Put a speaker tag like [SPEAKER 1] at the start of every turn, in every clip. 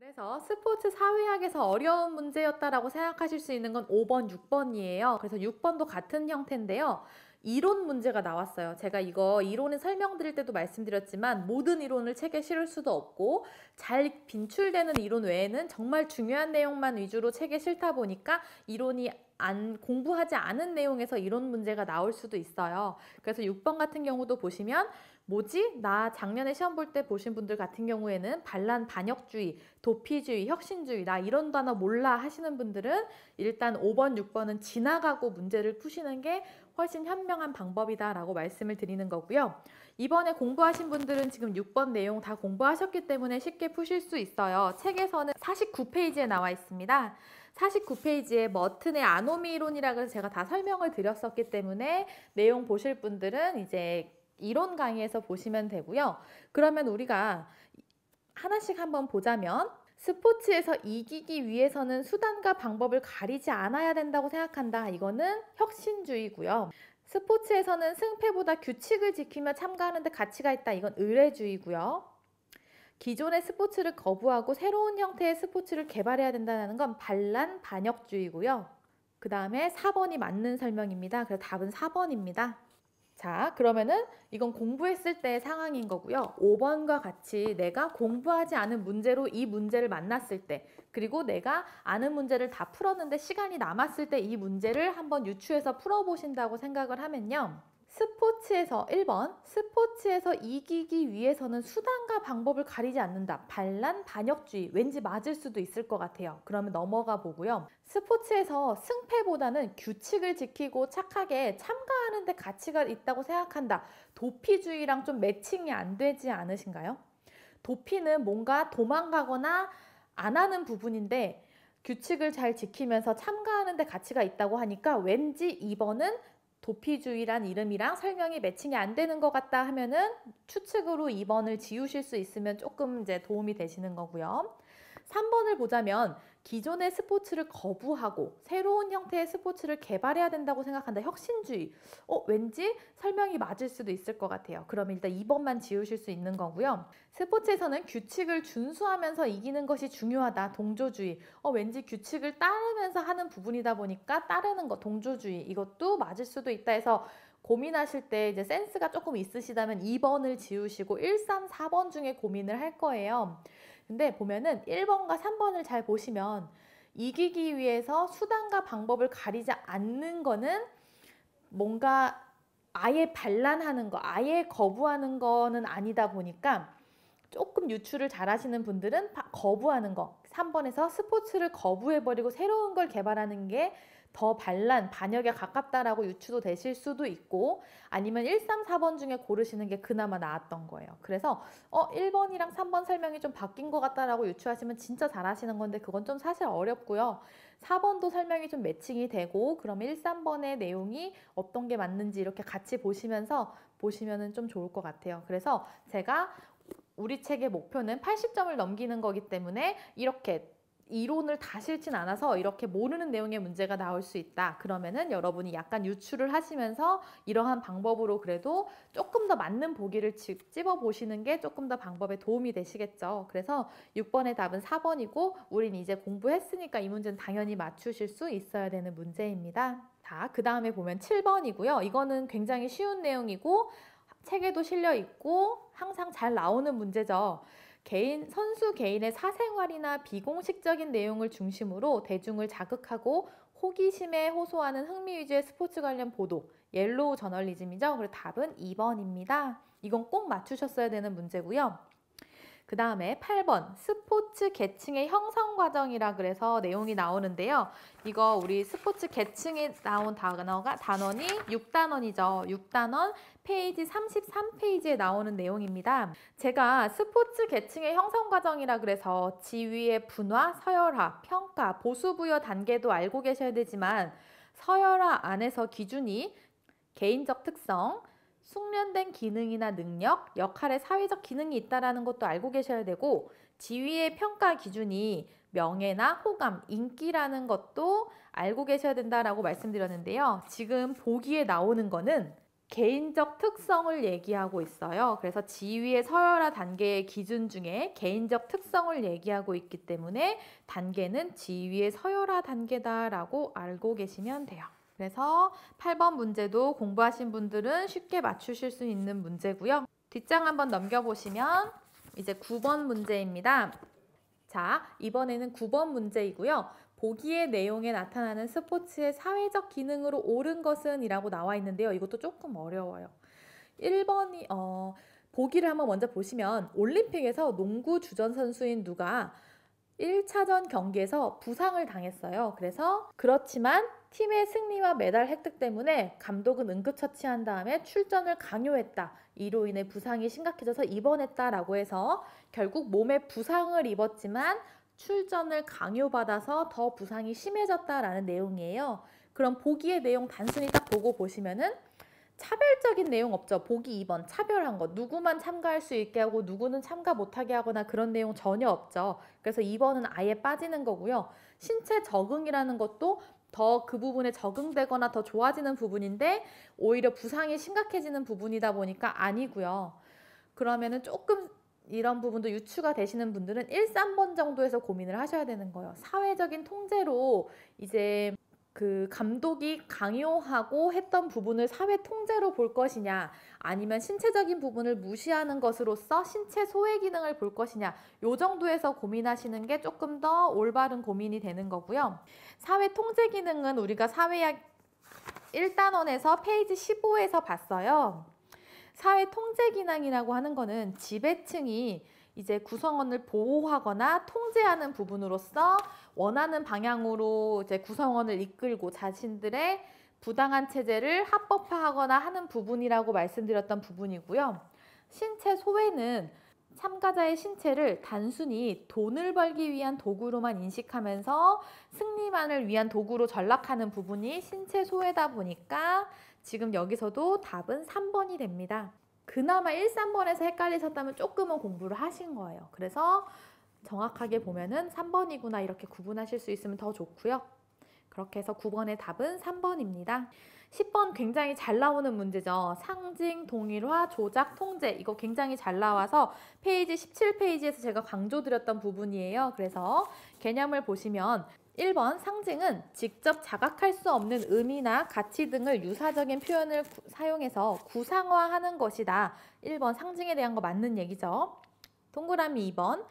[SPEAKER 1] 그래서 스포츠 사회학에서 어려운 문제였다라고 생각하실 수 있는 건 5번, 6번이에요. 그래서 6번도 같은 형태인데요. 이론 문제가 나왔어요. 제가 이거 이론을 설명드릴 때도 말씀드렸지만 모든 이론을 책에 실을 수도 없고 잘 빈출되는 이론 외에는 정말 중요한 내용만 위주로 책에 실다 보니까 이론이 공부하지 않은 내용에서 이론 문제가 나올 수도 있어요. 그래서 6번 같은 경우도 보시면 뭐지? 나 작년에 시험 볼 때 보신 분들 같은 경우에는 반란 반역주의, 도피주의, 혁신주의 나 이런 단어 몰라 하시는 분들은 일단 5번, 6번은 지나가고 문제를 푸시는 게 훨씬 현명한 방법이다라고 말씀을 드리는 거고요. 이번에 공부하신 분들은 지금 6번 내용 다 공부하셨기 때문에 쉽게 푸실 수 있어요. 책에서는 49페이지에 나와 있습니다. 49페이지에 머튼의 아노미 이론이라고 해서 제가 다 설명을 드렸었기 때문에 내용 보실 분들은 이제 이론 강의에서 보시면 되고요. 그러면 우리가 하나씩 한번 보자면 스포츠에서 이기기 위해서는 수단과 방법을 가리지 않아야 된다고 생각한다. 이거는 혁신주의고요. 스포츠에서는 승패보다 규칙을 지키며 참가하는 데 가치가 있다. 이건 의례주의고요. 기존의 스포츠를 거부하고 새로운 형태의 스포츠를 개발해야 된다는 건 반란 반역주의고요. 그 다음에 4번이 맞는 설명입니다. 그래서 답은 4번입니다. 자, 그러면은 이건 공부했을 때의 상황인 거고요. 5번과 같이 내가 공부하지 않은 문제로 이 문제를 만났을 때, 그리고 내가 아는 문제를 다 풀었는데 시간이 남았을 때 이 문제를 한번 유추해서 풀어보신다고 생각을 하면요. 스포츠에서 1번, 스포츠에서 이기기 위해서는 수단과 방법을 가리지 않는다. 반란, 반역주의. 왠지 맞을 수도 있을 것 같아요. 그러면 넘어가 보고요. 스포츠에서 승패보다는 규칙을 지키고 착하게 참가하는 데 가치가 있다고 생각한다. 도피주의랑 좀 매칭이 안 되지 않으신가요? 도피는 뭔가 도망가거나 안 하는 부분인데 규칙을 잘 지키면서 참가하는 데 가치가 있다고 하니까 왠지 2번은 도피주의란 이름이랑 설명이 매칭이 안 되는 것 같다 하면은 추측으로 2번을 지우실 수 있으면 조금 이제 도움이 되시는 거고요. 3번을 보자면 기존의 스포츠를 거부하고 새로운 형태의 스포츠를 개발해야 된다고 생각한다. 혁신주의. 왠지 설명이 맞을 수도 있을 것 같아요. 그럼 일단 2번만 지우실 수 있는 거고요. 스포츠에서는 규칙을 준수하면서 이기는 것이 중요하다. 동조주의. 왠지 규칙을 따르면서 하는 부분이다 보니까 따르는 것, 동조주의. 이것도 맞을 수도 있다 해서 고민하실 때 이제 센스가 조금 있으시다면 2번을 지우시고 1, 3, 4번 중에 고민을 할 거예요. 근데 보면은 1번과 3번을 잘 보시면 이기기 위해서 수단과 방법을 가리지 않는 거는 뭔가 아예 반란하는 거, 아예 거부하는 거는 아니다 보니까 조금 유추를 잘 하시는 분들은 거부하는 거, 3번에서 스포츠를 거부해버리고 새로운 걸 개발하는 게 더 반란, 반역에 가깝다라고 유추도 되실 수도 있고 아니면 1, 3, 4번 중에 고르시는 게 그나마 나았던 거예요. 그래서 1번이랑 3번 설명이 좀 바뀐 것 같다라고 유추하시면 진짜 잘하시는 건데 그건 좀 사실 어렵고요. 4번도 설명이 좀 매칭이 되고 그러면 1, 3번의 내용이 어떤 게 맞는지 이렇게 같이 보시면은 좀 좋을 것 같아요. 그래서 제가 우리 책의 목표는 80점을 넘기는 거기 때문에 이렇게 이론을 다 싫진 않아서 이렇게 모르는 내용의 문제가 나올 수 있다. 그러면은 여러분이 약간 유추를 하시면서 이러한 방법으로 그래도 조금 더 맞는 보기를 찝어 보시는 게 조금 더 방법에 도움이 되시겠죠. 그래서 6번의 답은 4번이고 우린 이제 공부했으니까 이 문제는 당연히 맞추실 수 있어야 되는 문제입니다. 자, 그 다음에 보면 7번이고요. 이거는 굉장히 쉬운 내용이고 책에도 실려 있고 항상 잘 나오는 문제죠. 선수 개인의 사생활이나 비공식적인 내용을 중심으로 대중을 자극하고 호기심에 호소하는 흥미 위주의 스포츠 관련 보도, 옐로우 저널리즘이죠. 그래서 답은 2번입니다. 이건 꼭 맞추셨어야 되는 문제고요. 그 다음에 8번 스포츠 계층의 형성 과정이라 그래서 내용이 나오는데요. 이거 우리 스포츠 계층에 나온 단원이 6단원이죠. 6단원 페이지 33페이지에 나오는 내용입니다. 제가 스포츠 계층의 형성 과정이라 그래서 지위의 분화, 서열화, 평가, 보수부여 단계도 알고 계셔야 되지만 서열화 안에서 기준이 개인적 특성, 숙련된 기능이나 능력, 역할의 사회적 기능이 있다는 것도 알고 계셔야 되고 지위의 평가 기준이 명예나 호감, 인기라는 것도 알고 계셔야 된다라고 말씀드렸는데요. 지금 보기에 나오는 거는 개인적 특성을 얘기하고 있어요. 그래서 지위의 서열화 단계의 기준 중에 개인적 특성을 얘기하고 있기 때문에 단계는 지위의 서열화 단계다라고 알고 계시면 돼요. 그래서 8번 문제도 공부하신 분들은 쉽게 맞추실 수 있는 문제고요. 뒷장 한번 넘겨보시면 이제 9번 문제입니다. 자, 이번에는 9번 문제이고요. 보기의 내용에 나타나는 스포츠의 사회적 기능으로 옳은 것은 이라고 나와 있는데요. 이것도 조금 어려워요. 1번이 보기를 한번 먼저 보시면 올림픽에서 농구 주전 선수인 누가 1차전 경기에서 부상을 당했어요. 그렇지만 팀의 승리와 메달 획득 때문에 감독은 응급처치한 다음에 출전을 강요했다. 이로 인해 부상이 심각해져서 입원했다라고 해서 결국 몸에 부상을 입었지만 출전을 강요받아서 더 부상이 심해졌다라는 내용이에요. 그럼 보기의 내용 단순히 딱 보고 보시면은 차별적인 내용 없죠. 보기 2번 차별한 거. 누구만 참가할 수 있게 하고 누구는 참가 못하게 하거나 그런 내용 전혀 없죠. 그래서 2번은 아예 빠지는 거고요. 신체 적응이라는 것도 더 그 부분에 적응되거나 더 좋아지는 부분인데 오히려 부상이 심각해지는 부분이다 보니까 아니고요. 그러면은 조금 이런 부분도 유추가 되시는 분들은 1, 3번 정도에서 고민을 하셔야 되는 거예요. 사회적인 통제로 이제 그 감독이 강요하고 했던 부분을 사회 통제로 볼 것이냐 아니면 신체적인 부분을 무시하는 것으로서 신체 소외 기능을 볼 것이냐 요 정도에서 고민하시는 게 조금 더 올바른 고민이 되는 거고요. 사회 통제 기능은 우리가 사회학 1단원에서 페이지 15에서 봤어요. 사회 통제 기능이라고 하는 거는 지배층이 이제 구성원을 보호하거나 통제하는 부분으로서 원하는 방향으로 이제 구성원을 이끌고 자신들의 부당한 체제를 합법화하거나 하는 부분이라고 말씀드렸던 부분이고요. 신체 소외는 참가자의 신체를 단순히 돈을 벌기 위한 도구로만 인식하면서 승리만을 위한 도구로 전락하는 부분이 신체 소외다 보니까 지금 여기서도 답은 3번이 됩니다. 그나마 1, 3번에서 헷갈리셨다면 조금은 공부를 하신 거예요. 그래서 정확하게 보면은 3번이구나 이렇게 구분하실 수 있으면 더 좋고요. 그렇게 해서 9번의 답은 3번입니다. 10번 굉장히 잘 나오는 문제죠. 상징, 동일화, 조작, 통제 이거 굉장히 잘 나와서 페이지 17페이지에서 제가 강조드렸던 부분이에요. 그래서 개념을 보시면 1번 상징은 직접 자각할 수 없는 의미나 가치 등을 유사적인 표현을 사용해서 구상화하는 것이다. 1번 상징에 대한 거 맞는 얘기죠. 동그라미 2번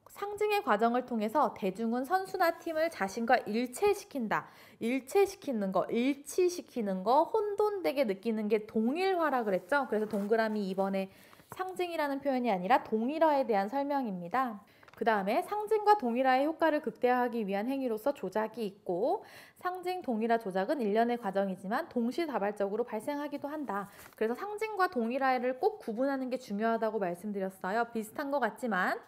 [SPEAKER 1] 상징의 과정을 통해서 대중은 선수나 팀을 자신과 일체시킨다. 일체시키는 거, 일치시키는 거, 혼돈되게 느끼는 게 동일화라 그랬죠. 그래서 동그라미 2번에 상징이라는 표현이 아니라 동일화에 대한 설명입니다. 그 다음에 상징과 동일화의 효과를 극대화하기 위한 행위로서 조작이 있고 상징, 동일화, 조작은 일련의 과정이지만 동시다발적으로 발생하기도 한다. 그래서 상징과 동일화를 꼭 구분하는 게 중요하다고 말씀드렸어요. 비슷한 것 같지만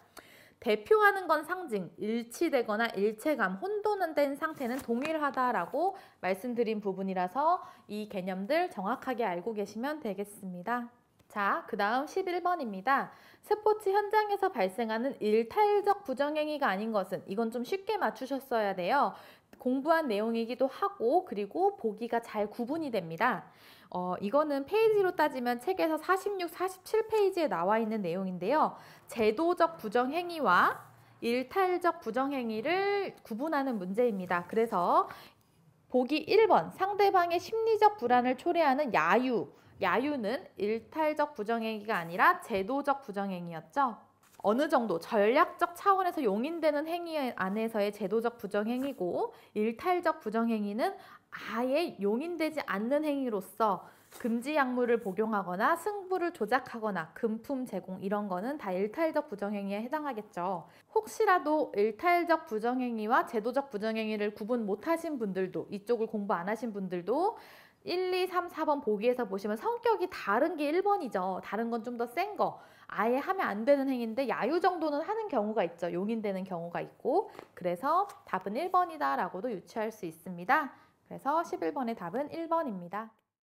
[SPEAKER 1] 대표하는 건 상징, 일치되거나 일체감, 혼돈된 상태는 동일하다라고 말씀드린 부분이라서 이 개념들 정확하게 알고 계시면 되겠습니다. 자, 그 다음 11번입니다. 스포츠 현장에서 발생하는 일탈적 부정행위가 아닌 것은 이건 좀 쉽게 맞추셨어야 돼요. 공부한 내용이기도 하고 그리고 보기가 잘 구분이 됩니다. 이거는 페이지로 따지면 책에서 46, 47페이지에 나와 있는 내용인데요. 제도적 부정행위와 일탈적 부정행위를 구분하는 문제입니다. 그래서 보기 1번 상대방의 심리적 불안을 초래하는 야유는 일탈적 부정행위가 아니라 제도적 부정행위였죠. 어느 정도 전략적 차원에서 용인되는 행위 안에서의 제도적 부정행위고 일탈적 부정행위는 아예 용인되지 않는 행위로서 금지 약물을 복용하거나 승부를 조작하거나 금품 제공 이런 거는 다 일탈적 부정행위에 해당하겠죠. 혹시라도 일탈적 부정행위와 제도적 부정행위를 구분 못하신 분들도 이쪽을 공부 안 하신 분들도 1, 2, 3, 4번 보기에서 보시면 성격이 다른 게 1번이죠. 다른 건 좀 더 센 거. 아예 하면 안 되는 행위인데 야유 정도는 하는 경우가 있죠. 용인되는 경우가 있고. 그래서 답은 1번이다 라고도 유추할 수 있습니다. 그래서 11번의 답은 1번입니다.